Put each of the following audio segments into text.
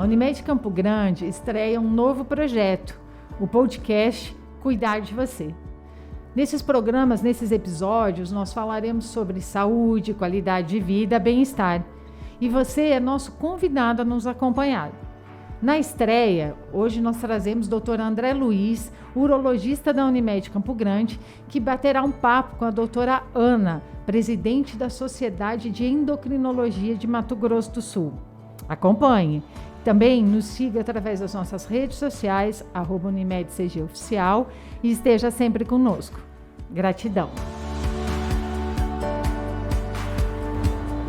Unimed Campo Grande estreia um novo projeto, o podcast Cuidar de Você. Nesses programas, nesses episódios, nós falaremos sobre saúde, qualidade de vida, bem-estar. E você é nosso convidado a nos acompanhar. Na estreia, hoje nós trazemos o Dr. André Luiz, urologista da Unimed Campo Grande, que baterá um papo com a doutora Ana, presidente da Sociedade de Endocrinologia de Mato Grosso do Sul. Acompanhe. Também nos siga através das nossas redes sociais, @UnimedCG Oficial, e esteja sempre conosco. Gratidão.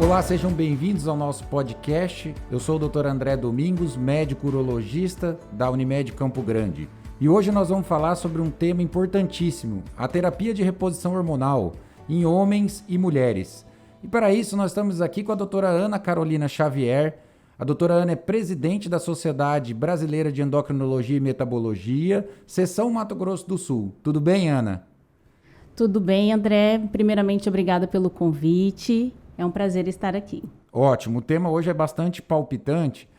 Olá, sejam bem-vindos ao nosso podcast. Eu sou o Dr. André Domingos, médico urologista da Unimed Campo Grande. E hoje nós vamos falar sobre um tema importantíssimo, a terapia de reposição hormonal em homens e mulheres. E para isso nós estamos aqui com a doutora Ana Carolina Xavier. A doutora Ana é presidente da Sociedade Brasileira de Endocrinologia e Metabologia, seção Mato Grosso do Sul. Tudo bem, Ana? Tudo bem, André. Primeiramente, obrigada pelo convite. É um prazer estar aqui. Ótimo. O tema hoje é bastante palpitante.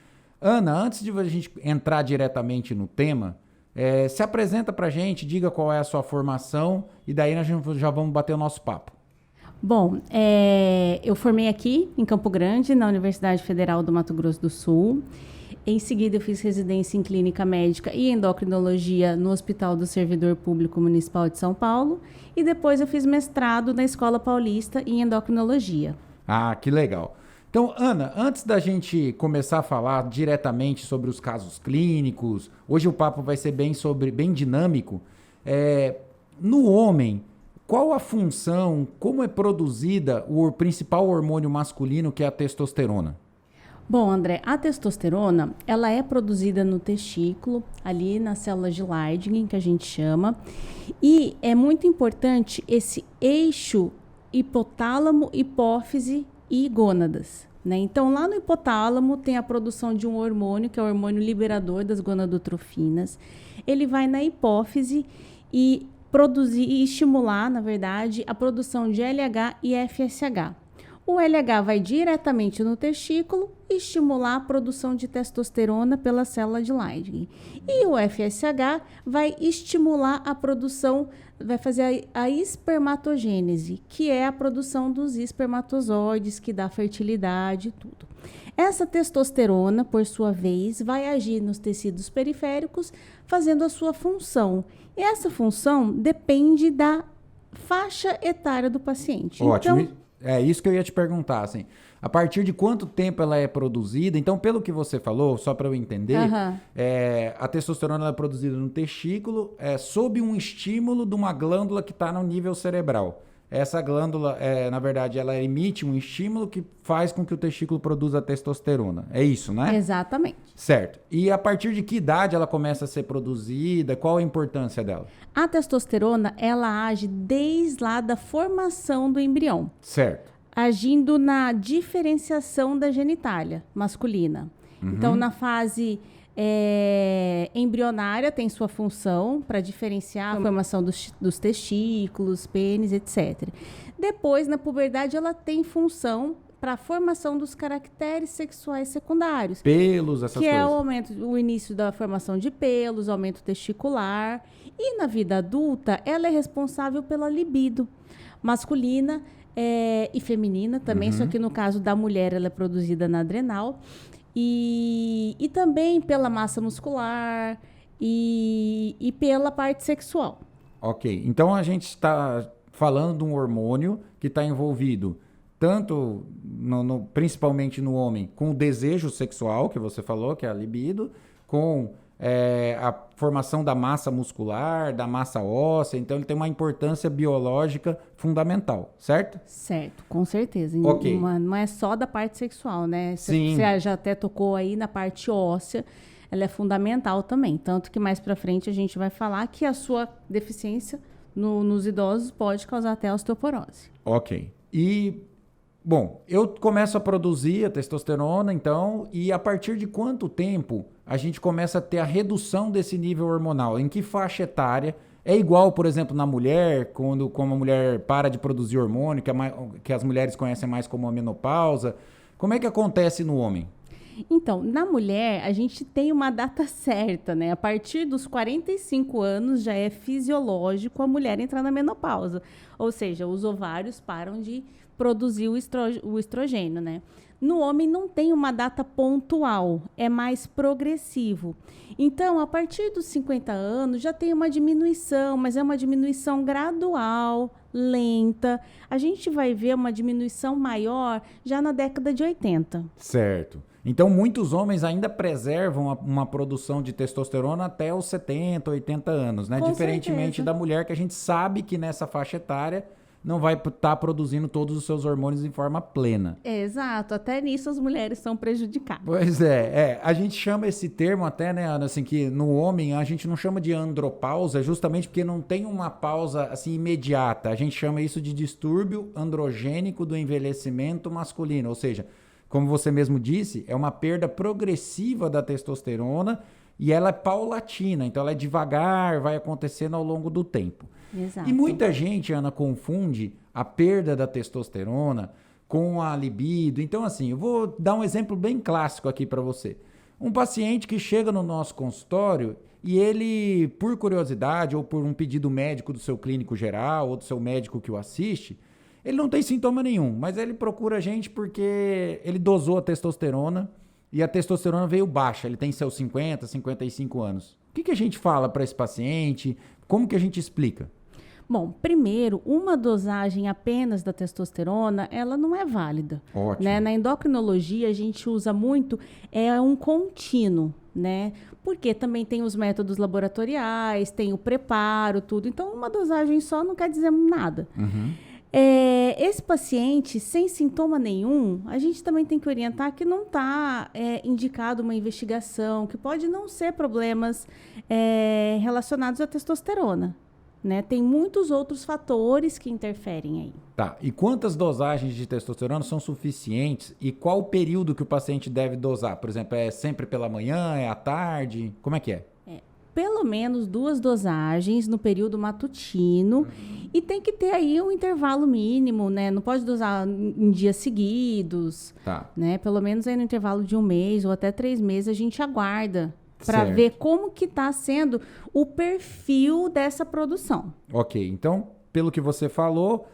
Ana, antes de a gente entrar diretamente no tema, se apresenta para a gente, diga qual é a sua formação e daí nós já vamos bater o nosso papo. Bom, eu formei aqui em Campo Grande, na Universidade Federal do Mato Grosso do Sul. Em seguida, eu fiz residência em Clínica Médica e Endocrinologia no Hospital do Servidor Público Municipal de São Paulo. E depois eu fiz mestrado na Escola Paulista em Endocrinologia. Ah, que legal. Então, Ana, antes da gente começar a falar diretamente sobre os casos clínicos, hoje o papo vai ser bem dinâmico. No homem, qual a função, como é produzida o principal hormônio masculino, que é a testosterona? Bom, André, a testosterona, ela é produzida no testículo, ali nas células de Leydig, que a gente chama, e é muito importante esse eixo hipotálamo, hipófise e gônadas, né? Então, lá no hipotálamo tem a produção de um hormônio, que é o hormônio liberador das gonadotrofinas. Ele vai na hipófise e produzir e estimular, na verdade, a produção de LH e FSH. O LH vai diretamente no testículo e estimular a produção de testosterona pela célula de Leydig. E o FSH vai estimular a produção, vai fazer a espermatogênese, que é a produção dos espermatozoides, que dá fertilidade e tudo. Essa testosterona, por sua vez, vai agir nos tecidos periféricos, fazendo a sua função. E essa função depende da faixa etária do paciente. Ótimo. Então, é isso que eu ia te perguntar, assim, a partir de quanto tempo ela é produzida? Então, pelo que você falou, só para eu entender, a testosterona ela é produzida no testículo sob um estímulo de uma glândula que está no nível cerebral. Essa glândula, na verdade, ela emite um estímulo que faz com que o testículo produza testosterona. É isso, né? Exatamente. Certo. E a partir de que idade ela começa a ser produzida? Qual a importância dela? A testosterona, ela age desde lá da formação do embrião. Certo. Agindo na diferenciação da genitália masculina. Uhum. Então, na fase embrionária, tem sua função para diferenciar a formação dos testículos, pênis, etc. Depois, na puberdade, ela tem função para a formação dos caracteres sexuais secundários. Pelos, essas coisas. Que é o início da formação de pelos, aumento testicular. E na vida adulta, ela é responsável pela libido masculina e feminina também, só que no caso da mulher, ela é produzida na adrenal. E também pela massa muscular e pela parte sexual. Ok, então a gente está falando de um hormônio que está envolvido tanto, principalmente no homem, com o desejo sexual, que você falou, que é a libido, com a formação da massa muscular, da massa óssea, então ele tem uma importância biológica fundamental, certo? Certo, com certeza. Ok. Não é só da parte sexual, né? Sim. Você já até tocou aí na parte óssea, ela é fundamental também. Tanto que mais para frente a gente vai falar que a sua deficiência nos idosos pode causar até osteoporose. Ok. E, bom, eu começo a produzir a testosterona, então, e a partir de quanto tempo a gente começa a ter a redução desse nível hormonal? Em que faixa etária? É igual, por exemplo, na mulher, como a mulher para de produzir hormônio, que as mulheres conhecem mais como a menopausa. Como é que acontece no homem? Então, na mulher, a gente tem uma data certa, né? A partir dos 45 anos já é fisiológico a mulher entrar na menopausa. Ou seja, os ovários param de produzir o estrogênio, né? No homem não tem uma data pontual, é mais progressivo. Então, a partir dos 50 anos já tem uma diminuição, mas é uma diminuição gradual, lenta. A gente vai ver uma diminuição maior já na década de 80. Certo. Então, muitos homens ainda preservam uma produção de testosterona até os 70, 80 anos, né? Com Diferentemente certeza. da mulher, que a gente sabe que nessa faixa etária não vai estar produzindo todos os seus hormônios em forma plena. Exato, até nisso as mulheres são prejudicadas. Pois é, a gente chama esse termo até, né, Ana, assim, que no homem a gente não chama de andropausa, justamente porque não tem uma pausa, assim, imediata. A gente chama isso de distúrbio androgênico do envelhecimento masculino, ou seja, como você mesmo disse, é uma perda progressiva da testosterona e ela é paulatina, então ela é devagar, vai acontecendo ao longo do tempo. Exato. E muita gente, Ana, confunde a perda da testosterona com a libido. Então, assim, eu vou dar um exemplo bem clássico aqui para você. Um paciente que chega no nosso consultório e ele, por curiosidade ou por um pedido médico do seu clínico geral ou do seu médico que o assiste, ele não tem sintoma nenhum, mas ele procura a gente porque ele dosou a testosterona e a testosterona veio baixa. Ele tem seus 50, 55 anos. O que a gente fala para esse paciente? Como que a gente explica? Bom, primeiro, uma dosagem apenas da testosterona, ela não é válida. Ótimo. Né? Na endocrinologia, a gente usa muito, é um contínuo, né? Porque também tem os métodos laboratoriais, tem o preparo, tudo. Então, uma dosagem só não quer dizer nada. Uhum. Esse paciente, sem sintoma nenhum, a gente também tem que orientar que não está indicado uma investigação, que pode não ser problemas relacionados à testosterona. Né? Tem muitos outros fatores que interferem aí. Tá. E quantas dosagens de testosterona são suficientes? E qual o período que o paciente deve dosar? Por exemplo, é sempre pela manhã, é à tarde? Como é que é? Pelo menos 2 dosagens no período matutino. E tem que ter aí um intervalo mínimo, né? Não pode dosar em dias seguidos. Tá. Né? Pelo menos aí no intervalo de 1 mês ou até 3 meses a gente aguarda para Certo. ver como que está sendo o perfil dessa produção. Ok, então, pelo que você falou,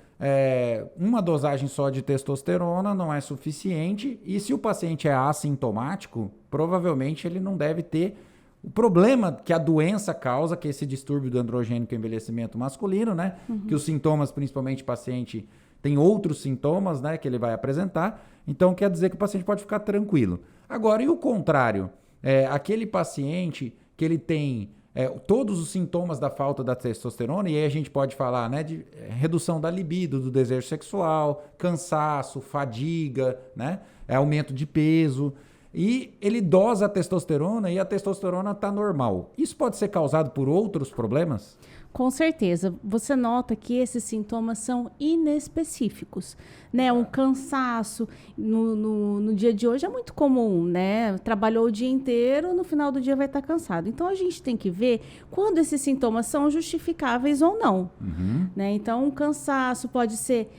uma dosagem só de testosterona não é suficiente e se o paciente é assintomático, provavelmente ele não deve ter o problema que a doença causa, que é esse distúrbio do androgênico e envelhecimento masculino, né? Que os sintomas, principalmente o paciente tem outros sintomas, né, que ele vai apresentar, então quer dizer que o paciente pode ficar tranquilo. Agora, e o contrário? Aquele paciente que ele tem todos os sintomas da falta da testosterona, e aí a gente pode falar, né, de redução da libido, do desejo sexual, cansaço, fadiga, né, aumento de peso, e ele dosa a testosterona e a testosterona está normal. Isso pode ser causado por outros problemas? Com certeza. Você nota que esses sintomas são inespecíficos, né? Um cansaço no dia de hoje é muito comum, né? Trabalhou o dia inteiro, no final do dia vai estar cansado. Então, a gente tem que ver quando esses sintomas são justificáveis ou não, né? Então, um cansaço pode ser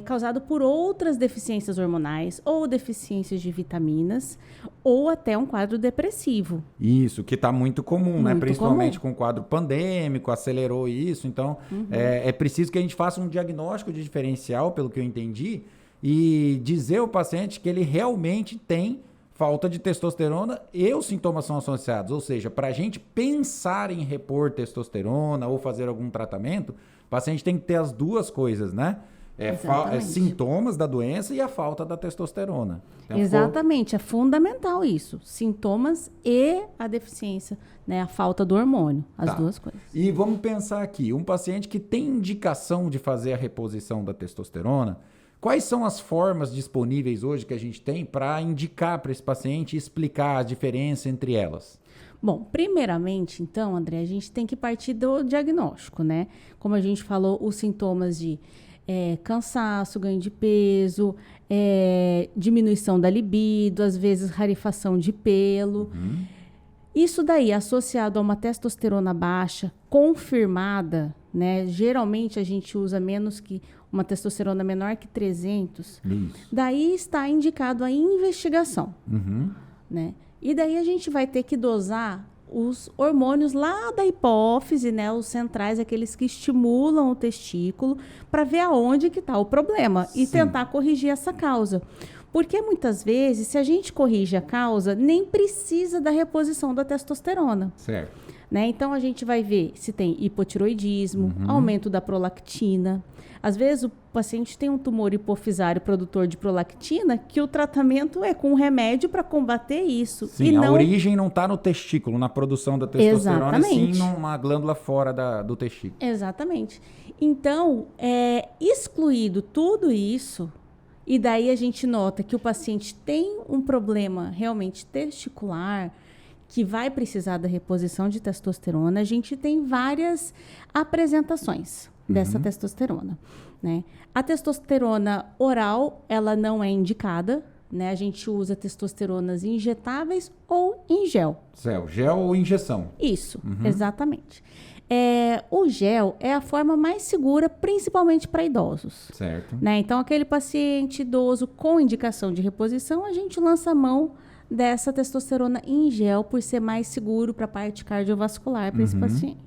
causado por outras deficiências hormonais ou deficiências de vitaminas ou até um quadro depressivo. Isso, que está muito comum, né? Muito Principalmente comum. com o quadro pandêmico, acelerou isso. Então, é preciso que a gente faça um diagnóstico de diferencial, pelo que eu entendi, e dizer ao paciente que ele realmente tem falta de testosterona e os sintomas são associados. Ou seja, para a gente pensar em repor testosterona ou fazer algum tratamento, o paciente tem que ter as duas coisas, né? Sintomas da doença e a falta da testosterona. Então, Exatamente, é fundamental isso. Sintomas e a deficiência, né? A falta do hormônio, as duas coisas. E vamos pensar aqui, um paciente que tem indicação de fazer a reposição da testosterona, quais são as formas disponíveis hoje que a gente tem para indicar para esse paciente e explicar a diferença entre elas? Bom, primeiramente, então, André, a gente tem que partir do diagnóstico, né? Como a gente falou, os sintomas de cansaço, ganho de peso, diminuição da libido, às vezes rarefação de pelo. Isso daí, associado a uma testosterona baixa, confirmada, né? Geralmente a gente usa uma testosterona menor que 300. Isso. Daí está indicado a investigação, Uhum. né? E daí a gente vai ter que dosar os hormônios lá da hipófise, né? Os centrais, aqueles que estimulam o testículo, para ver aonde que está o problema e Sim. tentar corrigir essa causa. Porque muitas vezes, se a gente corrige a causa, nem precisa da reposição da testosterona. Certo. Né? Então, a gente vai ver se tem hipotiroidismo, aumento da prolactina. Às vezes, o paciente tem um tumor hipofisário produtor de prolactina, que o tratamento é com remédio para combater isso. Sim, e a não... origem não está no testículo, na produção da testosterona, Exatamente. sim numa glândula fora do testículo. Exatamente. Então, excluído tudo isso, e daí a gente nota que o paciente tem um problema realmente testicular, que vai precisar da reposição de testosterona, a gente tem várias apresentações dessa testosterona, né? A testosterona oral, ela não é indicada, né? A gente usa testosteronas injetáveis ou em gel. Gel ou injeção? Isso, exatamente. O gel é a forma mais segura, principalmente para idosos. Certo. Né? Então, aquele paciente idoso com indicação de reposição, a gente lança a mão dessa testosterona em gel por ser mais seguro para a parte cardiovascular para esse paciente.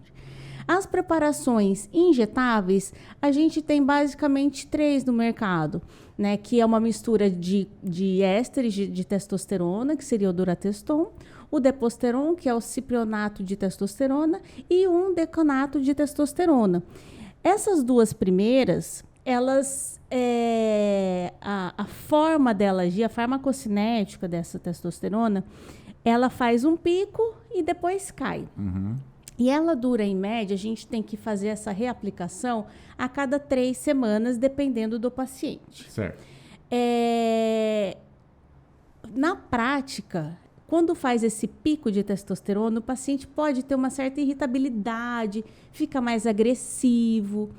As preparações injetáveis, a gente tem basicamente 3 no mercado, né? Que é uma mistura de ésteres de testosterona, que seria o Durateston, o Deposteron, que é o ciprionato de testosterona, e um deconato de testosterona. Essas 2 primeiras, elas, a forma dela agir, a farmacocinética dessa testosterona, ela faz um pico e depois cai. E ela dura, em média, a gente tem que fazer essa reaplicação a cada 3 semanas, dependendo do paciente. Certo. Na prática, quando faz esse pico de testosterona, o paciente pode ter uma certa irritabilidade, fica mais agressivo.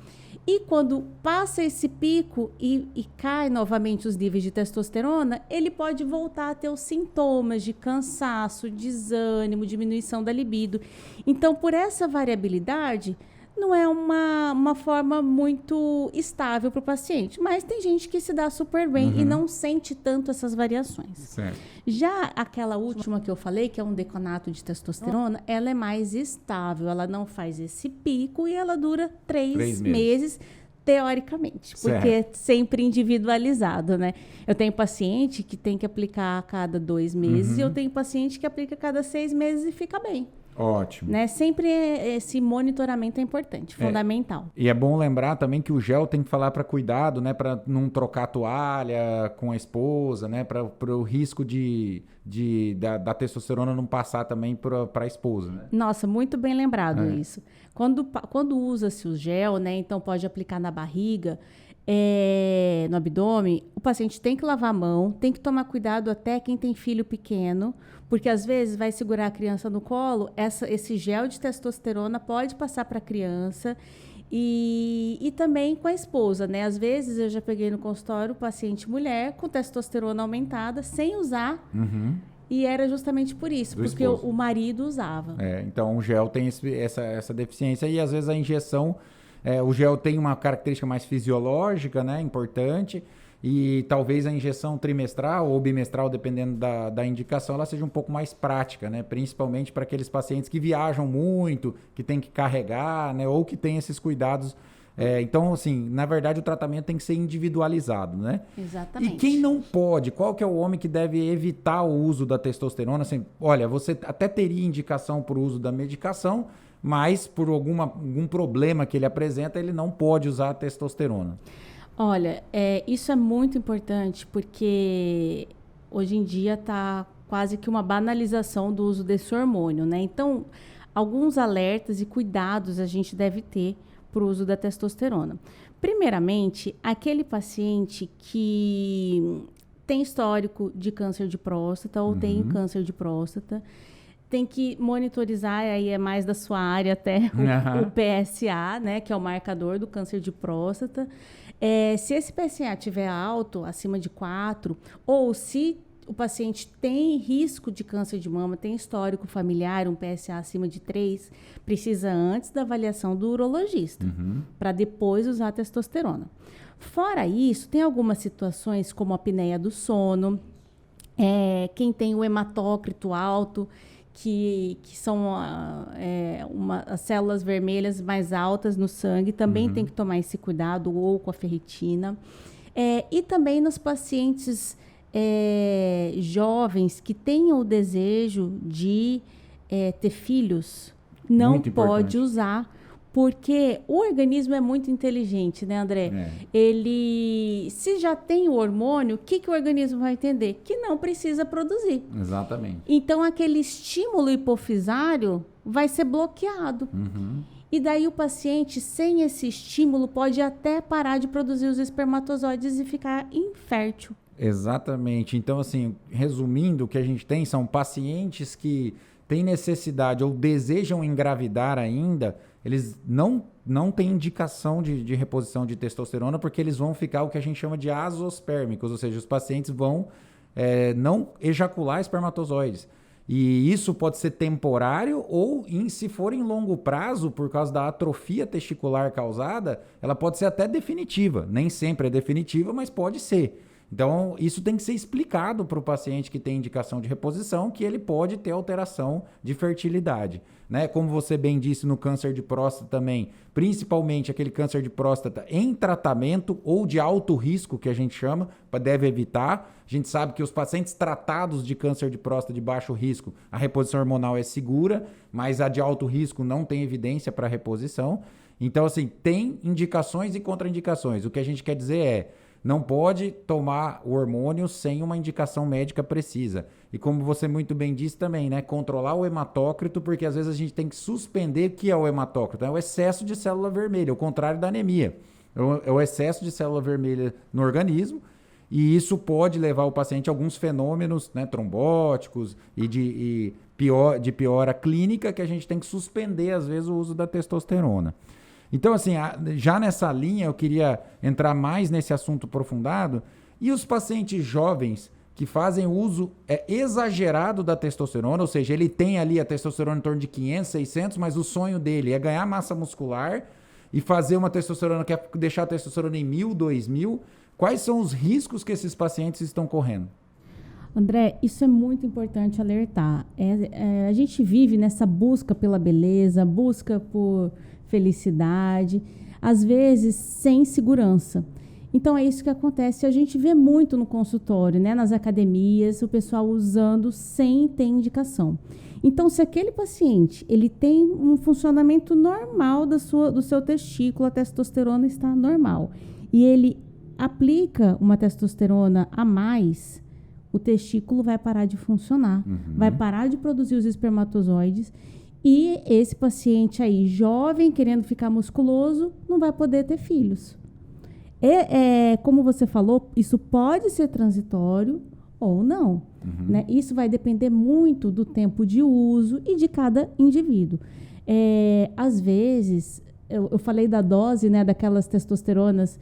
E quando passa esse pico e cai novamente os níveis de testosterona, ele pode voltar a ter os sintomas de cansaço, desânimo, diminuição da libido. Então, por essa variabilidade, não é uma forma muito estável para o paciente. Mas tem gente que se dá super bem e não sente tanto essas variações. Certo. Já aquela última que eu falei, que é um deconato de testosterona, ela é mais estável. Ela não faz esse pico e ela dura 3 meses, teoricamente. Porque é sempre individualizado, né? Eu tenho paciente que tem que aplicar a cada 2 meses e eu tenho paciente que aplica a cada 6 meses e fica bem. Ótimo. Né? Sempre esse monitoramento é importante, fundamental. E é bom lembrar também que o gel tem que falar para cuidado, né? Para não trocar a toalha com a esposa, né? Para o risco da testosterona não passar também para a esposa, né? Nossa, muito bem lembrado isso. Quando usa-se o gel, né? Então pode aplicar na barriga, no abdômen, o paciente tem que lavar a mão, tem que tomar cuidado até quem tem filho pequeno, porque às vezes vai segurar a criança no colo, esse gel de testosterona pode passar para a criança e também com a esposa, né? Às vezes eu já peguei no consultório paciente mulher com testosterona aumentada, sem usar, e era justamente por isso, porque o marido usava. Então o gel tem essa deficiência e às vezes a injeção... o gel tem uma característica mais fisiológica, né, importante, e talvez a injeção trimestral ou bimestral, dependendo da indicação, ela seja um pouco mais prática, né, principalmente para aqueles pacientes que viajam muito, que tem que carregar, né, ou que tem esses cuidados. Então, assim, na verdade, o tratamento tem que ser individualizado, né? Exatamente. E quem não pode? Qual que é o homem que deve evitar o uso da testosterona? Assim, olha, você até teria indicação para o uso da medicação, mas por algum problema que ele apresenta, ele não pode usar a testosterona. Olha, isso é muito importante porque hoje em dia está quase que uma banalização do uso desse hormônio, né? Então, alguns alertas e cuidados a gente deve ter para o uso da testosterona. Primeiramente, aquele paciente que tem histórico de câncer de próstata ou tem câncer de próstata, tem que monitorizar, aí é mais da sua área até, o PSA, né, que é o marcador do câncer de próstata. Se esse PSA estiver alto, acima de 4, ou se o paciente tem risco de câncer de mama, tem histórico familiar, um PSA acima de 3, precisa antes da avaliação do urologista, para depois usar a testosterona. Fora isso, tem algumas situações como a apneia do sono, quem tem o hematócrito alto, que são as células vermelhas mais altas no sangue, também tem que tomar esse cuidado, ou com a ferritina. E também nos pacientes jovens que tenham o desejo de ter filhos, não Muito pode importante. usar, porque o organismo é muito inteligente, né, André? Ele, se já tem o hormônio, o que o organismo vai entender? Que não precisa produzir. Exatamente. Então, aquele estímulo hipofisário vai ser bloqueado. E daí o paciente, sem esse estímulo, pode até parar de produzir os espermatozoides e ficar infértil. Exatamente. Então, assim, resumindo, o que a gente tem são pacientes que têm necessidade ou desejam engravidar ainda, eles não têm indicação de reposição de testosterona, porque eles vão ficar o que a gente chama de azospérmicos, ou seja, os pacientes vão não ejacular espermatozoides. E isso pode ser temporário ou, se for em longo prazo, por causa da atrofia testicular causada, ela pode ser até definitiva. Nem sempre é definitiva, mas pode ser. Então, isso tem que ser explicado para o paciente que tem indicação de reposição, que ele pode ter alteração de fertilidade. Né? Como você bem disse no câncer de próstata também, principalmente aquele câncer de próstata em tratamento ou de alto risco, que a gente chama, deve evitar. A gente sabe que os pacientes tratados de câncer de próstata de baixo risco, a reposição hormonal é segura, mas a de alto risco não tem evidência para reposição. Então, assim, tem indicações e contraindicações. O que a gente quer dizer não pode tomar o hormônio sem uma indicação médica precisa. E como você muito bem disse também, né? Controlar o hematócrito, porque às vezes a gente tem que suspender o que é o hematócrito. É o excesso de célula vermelha, o contrário da anemia. É o excesso de célula vermelha no organismo, e isso pode levar o paciente a alguns fenômenos, né, trombóticos e de piora clínica, que a gente tem que suspender, às vezes, o uso da testosterona. Então, assim, já nessa linha, eu queria entrar mais nesse assunto aprofundado. E os pacientes jovens que fazem uso exagerado da testosterona, ou seja, ele tem ali a testosterona em torno de 500, 600, mas o sonho dele é ganhar massa muscular e fazer uma testosterona, quer deixar a testosterona em 1.000, 2.000. Quais são os riscos que esses pacientes estão correndo? André, isso é muito importante alertar. A gente vive nessa busca pela beleza, busca por felicidade, às vezes sem segurança. Então, é isso que acontece. A gente vê muito no consultório, né? Nas academias, o pessoal usando sem ter indicação. Então, se aquele paciente ele tem um funcionamento normal do seu testículo, a testosterona está normal, e ele aplica uma testosterona a mais, o testículo vai parar de funcionar, vai parar de produzir os espermatozoides, e esse paciente aí, jovem, querendo ficar musculoso, não vai poder ter filhos. Como você falou, isso pode ser transitório ou não. Né? Isso vai depender muito do tempo de uso e de cada indivíduo. Às vezes, eu falei da dose, né, daquelas testosteronas,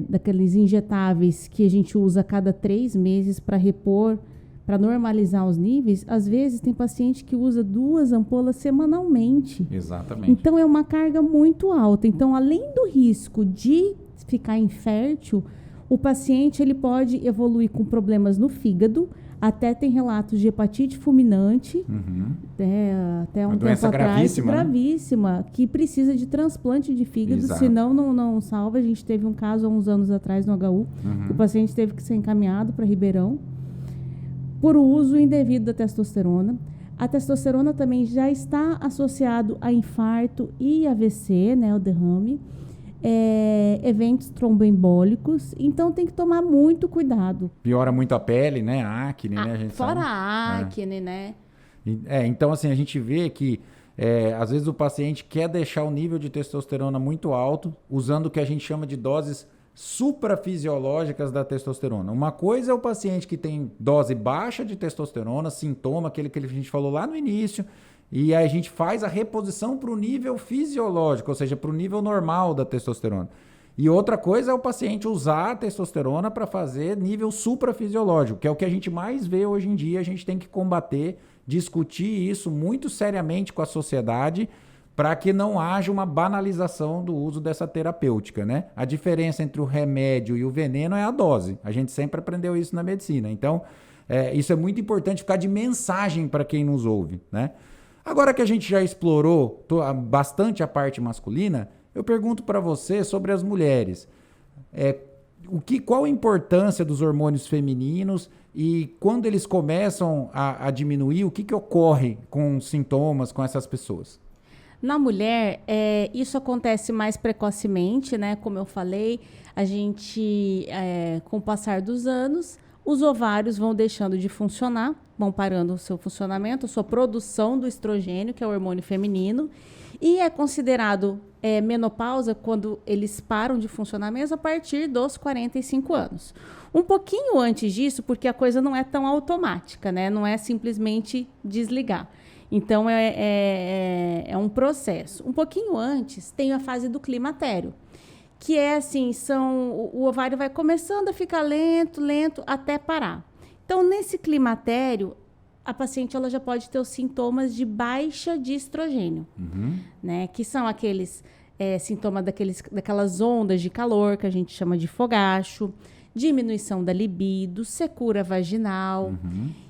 daqueles injetáveis que a gente usa a cada 3 meses para repor, para normalizar os níveis. Às vezes tem paciente que usa 2 ampolas semanalmente. Exatamente. Então é uma carga muito alta. Então, além do risco de ficar infértil, o paciente ele pode evoluir com problemas no fígado. Até tem relatos de hepatite fulminante, até um tempo atrás, gravíssima, que precisa de transplante de fígado, senão não salva. A gente teve um caso há uns anos atrás no HU, que o paciente teve que ser encaminhado para Ribeirão por uso indevido da testosterona. A testosterona também já está associado a infarto e AVC, né, o derrame, eventos tromboembólicos. Então tem que tomar muito cuidado. Piora muito a pele, né? A acne, né? A gente fora sabe. a acne, né? Então, assim, a gente vê que às vezes o paciente quer deixar o nível de testosterona muito alto, usando o que a gente chama de doses suprafisiológicas da testosterona. Uma coisa é o paciente que tem dose baixa de testosterona, sintoma, aquele que a gente falou lá no início, e aí a gente faz a reposição para o nível fisiológico, ou seja, para o nível normal da testosterona. E outra coisa é o paciente usar a testosterona para fazer nível suprafisiológico, que é o que a gente mais vê hoje em dia. A gente tem que combater, discutir isso muito seriamente com a sociedade para que não haja uma banalização do uso dessa terapêutica, né? A diferença entre o remédio e o veneno é a dose. A gente sempre aprendeu isso na medicina. Então, isso é muito importante ficar de mensagem para quem nos ouve, né? Agora que a gente já explorou bastante a parte masculina, eu pergunto para você sobre as mulheres. Qual a importância dos hormônios femininos e quando eles começam a diminuir, o que ocorre com sintomas com essas pessoas? Na mulher, isso acontece mais precocemente, né? Como eu falei, a gente, com o passar dos anos, os ovários vão deixando de funcionar, vão parando o seu funcionamento, a sua produção do estrogênio, que é o hormônio feminino, e é considerado menopausa quando eles param de funcionar mesmo a partir dos 45 anos. Um pouquinho antes disso, porque a coisa não é tão automática, né? Não é simplesmente desligar. Então, é um processo. Um pouquinho antes, tem a fase do climatério, que é assim, o ovário vai começando a ficar lento, até parar. Então, nesse climatério, a paciente ela já pode ter os sintomas de baixa de estrogênio, né? Que são aqueles sintomas daquelas ondas de calor que a gente chama de fogacho, diminuição da libido, secura vaginal.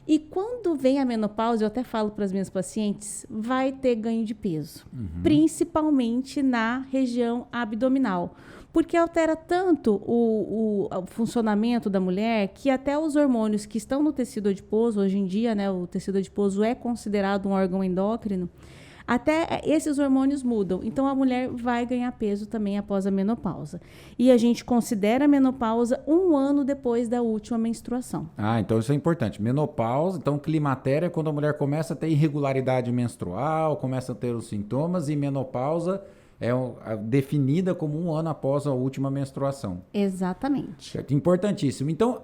E quando vem a menopausa, eu até falo para as minhas pacientes, vai ter ganho de peso, principalmente na região abdominal, porque altera tanto o funcionamento da mulher que até os hormônios que estão no tecido adiposo, hoje em dia, né, o tecido adiposo é considerado um órgão endócrino, até esses hormônios mudam. Então, a mulher vai ganhar peso também após a menopausa. E a gente considera a menopausa 1 ano depois da última menstruação. Então isso é importante. Menopausa, então climatério é quando a mulher começa a ter irregularidade menstrual, começa a ter os sintomas, e menopausa é definida como 1 ano após a última menstruação. Exatamente. Certo? Importantíssimo. Então,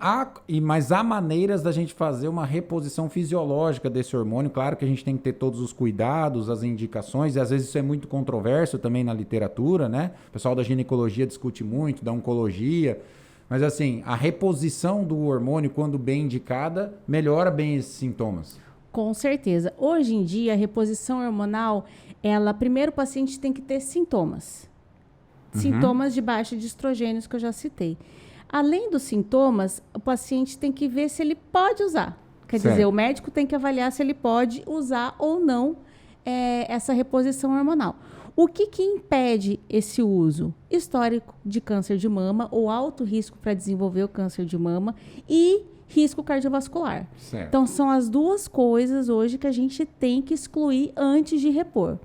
mas há maneiras da gente fazer uma reposição fisiológica desse hormônio. Claro que a gente tem que ter todos os cuidados, as indicações, e às vezes isso é muito controverso também na literatura, né? O pessoal da ginecologia discute muito, da oncologia. Mas assim, a reposição do hormônio, quando bem indicada, melhora bem esses sintomas. Com certeza. Hoje em dia, a reposição hormonal, primeiro o paciente tem que ter sintomas. Sintomas de baixa de estrogênios que eu já citei. Além dos sintomas, o paciente tem que ver se ele pode usar. Quer dizer, o médico tem que avaliar se ele pode usar ou não essa reposição hormonal. O que impede esse uso? Histórico de câncer de mama ou alto risco para desenvolver o câncer de mama e risco cardiovascular. Certo. Então, são as duas coisas hoje que a gente tem que excluir antes de repor.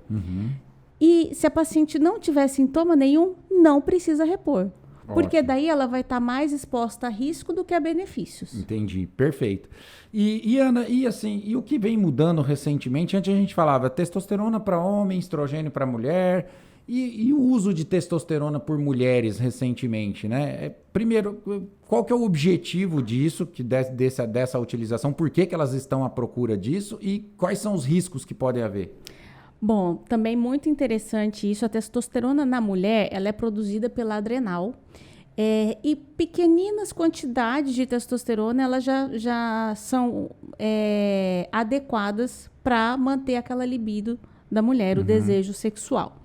E se a paciente não tiver sintoma nenhum, não precisa repor. Porque daí ela vai estar mais exposta a risco do que a benefícios. Entendi, perfeito. E Ana, e o que vem mudando recentemente? Antes a gente falava testosterona para homem, estrogênio para mulher, e o uso de testosterona por mulheres recentemente, né? Primeiro, qual que é o objetivo disso, dessa utilização? Por que elas estão à procura disso? E quais são os riscos que podem haver? Bom, também muito interessante isso. A testosterona na mulher, ela é produzida pela adrenal. E pequeninas quantidades de testosterona, elas já são adequadas para manter aquela libido da mulher, o desejo sexual.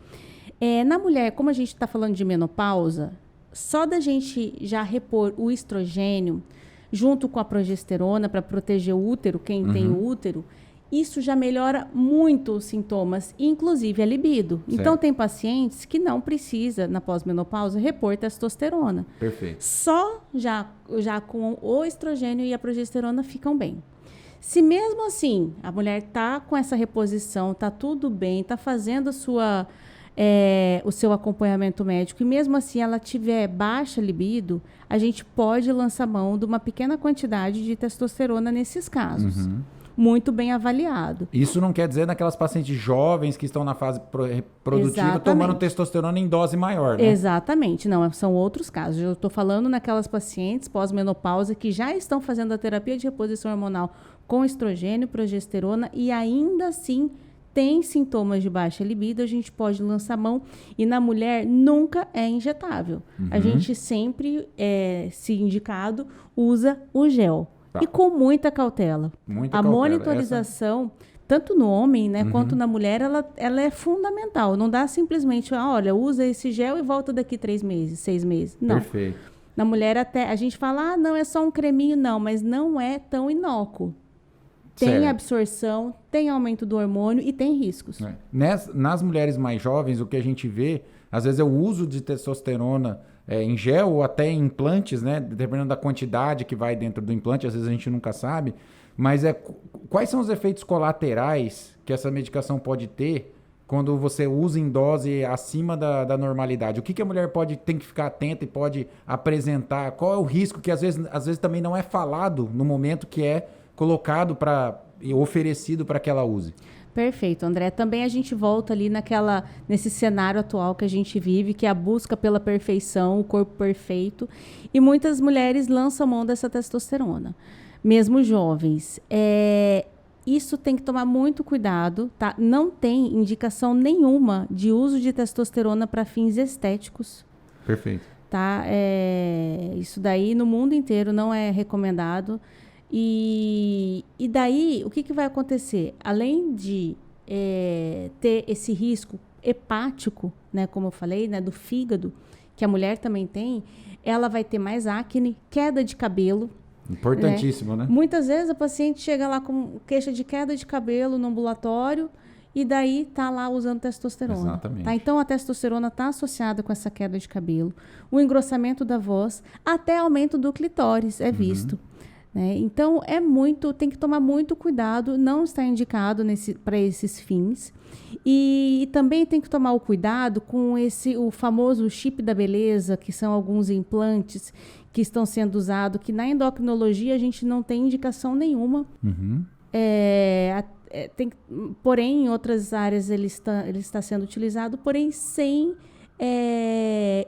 Na mulher, como a gente está falando de menopausa, só da gente já repor o estrogênio junto com a progesterona para proteger o útero, quem tem o útero, isso já melhora muito os sintomas, inclusive a libido. Certo. Então, tem pacientes que não precisa, na pós-menopausa, repor testosterona. Perfeito. Só já com o estrogênio e a progesterona ficam bem. Se mesmo assim, a mulher está com essa reposição, está tudo bem, está fazendo o seu acompanhamento médico, e mesmo assim ela tiver baixa libido, a gente pode lançar mão de uma pequena quantidade de testosterona nesses casos. Muito bem avaliado. Isso não quer dizer naquelas pacientes jovens que estão na fase produtiva tomando testosterona em dose maior, né? Exatamente. Não, são outros casos. Eu estou falando naquelas pacientes pós-menopausa que já estão fazendo a terapia de reposição hormonal com estrogênio, progesterona e ainda assim tem sintomas de baixa libido, a gente pode lançar mão. E na mulher nunca é injetável. A gente sempre, se indicado, usa o gel. Tá. E com muita cautela. A monitorização, tanto no homem, né, quanto na mulher, ela é fundamental. Não dá simplesmente, olha, usa esse gel e volta daqui 3 meses, 6 meses. Não. Perfeito. Na mulher até, a gente fala, não, é só um creminho. Não, mas não é tão inócuo. Tem absorção, tem aumento do hormônio e tem riscos. Nas mulheres mais jovens, o que a gente vê, às vezes é o uso de testosterona em gel ou até em implantes, né? Dependendo da quantidade que vai dentro do implante, às vezes a gente nunca sabe. Mas quais são os efeitos colaterais que essa medicação pode ter quando você usa em dose acima da normalidade? O que a mulher tem que ficar atenta e pode apresentar? Qual é o risco que às vezes também não é falado no momento que é colocado e oferecido para que ela use? Perfeito, André. Também a gente volta ali nesse cenário atual que a gente vive, que é a busca pela perfeição, o corpo perfeito. E muitas mulheres lançam mão dessa testosterona, mesmo jovens. Isso tem que tomar muito cuidado, tá? Não tem indicação nenhuma de uso de testosterona para fins estéticos. Perfeito. Tá? Isso daí no mundo inteiro não é recomendado. E daí, o que vai acontecer? Além de ter esse risco hepático, né, como eu falei, né, do fígado, que a mulher também tem, ela vai ter mais acne, queda de cabelo. Importantíssimo, né? Muitas vezes a paciente chega lá com queixa de queda de cabelo no ambulatório e daí tá lá usando testosterona. Exatamente. Tá? Então, a testosterona está associada com essa queda de cabelo, o engrossamento da voz, até aumento do clitóris é visto. Né? Então, tem que tomar muito cuidado, não está indicado para esses fins. E também tem que tomar o cuidado com o famoso chip da beleza, que são alguns implantes que estão sendo usados, que na endocrinologia a gente não tem indicação nenhuma. Porém, em outras áreas ele está sendo utilizado, porém sem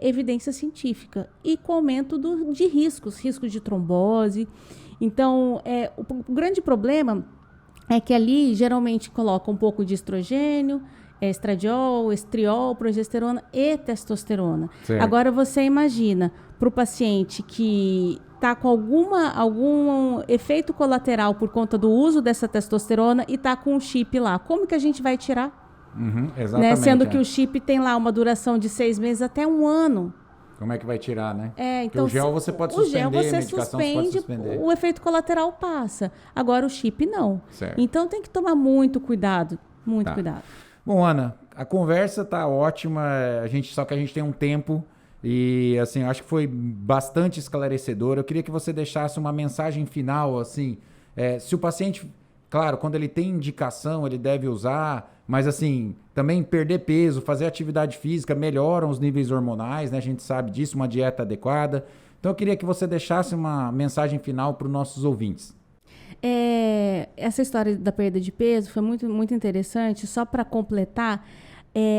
evidência científica. E com aumento de risco de trombose. Então, o grande problema é que ali geralmente coloca um pouco de estrogênio, estradiol, estriol, progesterona e testosterona. Certo. Agora você imagina para o paciente que está com algum efeito colateral por conta do uso dessa testosterona e está com um chip lá. Como que a gente vai tirar? Exatamente. Né? Sendo que o chip tem lá uma duração de 6 meses até 1 ano. Como é que vai tirar, né? Então, porque o gel você pode suspender, a medicação você pode suspender. O efeito colateral passa. Agora o chip não. Certo. Então tem que tomar muito cuidado, cuidado. Bom, Ana, a conversa tá ótima, só que a gente tem um tempo e, assim, acho que foi bastante esclarecedor. Eu queria que você deixasse uma mensagem final, assim, se o paciente, claro, quando ele tem indicação, ele deve usar, mas, assim, também perder peso, fazer atividade física, melhoram os níveis hormonais, né? A gente sabe disso, uma dieta adequada. Então, eu queria que você deixasse uma mensagem final para os nossos ouvintes. Essa história da perda de peso foi muito, muito interessante. Só para completar,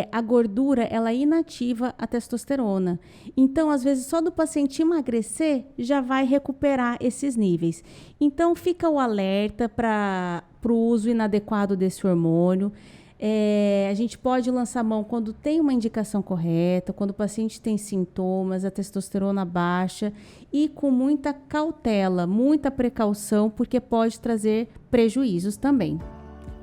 a gordura, ela inativa a testosterona. Então, às vezes, só do paciente emagrecer, já vai recuperar esses níveis. Então, fica o alerta para o uso inadequado desse hormônio. A gente pode lançar mão quando tem uma indicação correta, quando o paciente tem sintomas, a testosterona baixa e com muita cautela, muita precaução, porque pode trazer prejuízos também.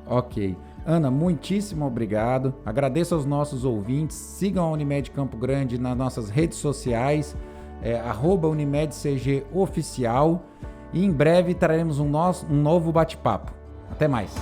Ok. Ana, muitíssimo obrigado. Agradeço aos nossos ouvintes. Sigam a Unimed Campo Grande nas nossas redes sociais, @UnimedCG Oficial. E em breve traremos um novo bate-papo. Até mais.